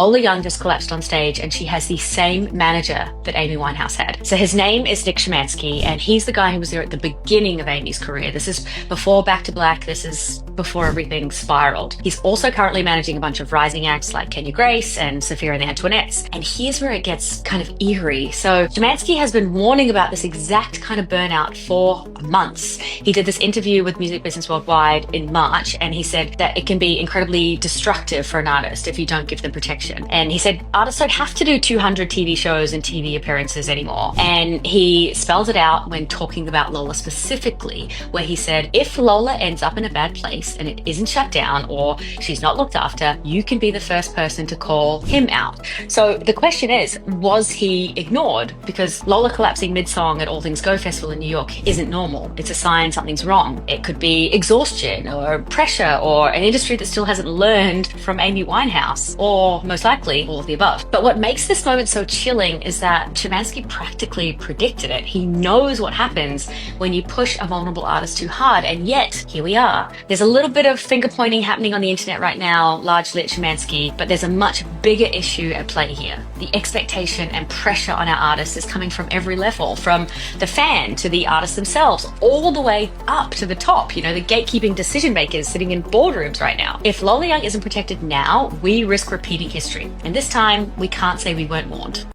Lola Young just collapsed on stage and she has the same manager that Amy Winehouse had. So his name is Nick Szymanski, and he's the guy who was there at the beginning of Amy's career. This is before Back to Black. This is before everything spiraled. He's also currently managing a bunch of rising acts like Kenya Grace and Sophia and the Antoinettes. And here's where it gets kind of eerie. So Szymanski has been warning about this exact kind of burnout for months. He did this interview with Music Business Worldwide in March, and he said that it can be incredibly destructive for an artist if you don't give them protection. And he said artists don't have to do 200 TV shows and TV appearances anymore. And he spells it out when talking about Lola specifically, where he said, if Lola ends up in a bad place and it isn't shut down or she's not looked after, you can be the first person to call him out. So the question is, was he ignored? Because Lola collapsing mid-song at All Things Go Festival in New York isn't normal. It's a sign something's wrong. It could be exhaustion or pressure or an industry that still hasn't learned from Amy Winehouse, or most likely all of the above. But what makes this moment so chilling is that Szymanski practically predicted it. He knows what happens when you push a vulnerable artist too hard, and yet here we are. There's a little bit of finger pointing happening on the internet right now, largely at Szymanski, but there's a much bigger issue at play here. The expectation and pressure on our artists is coming from every level, from the fan to the artists themselves, all the way up to the top, the gatekeeping decision makers sitting in boardrooms right now. If Lola Young isn't protected now, we risk repeating history. And this time, we can't say we weren't warned.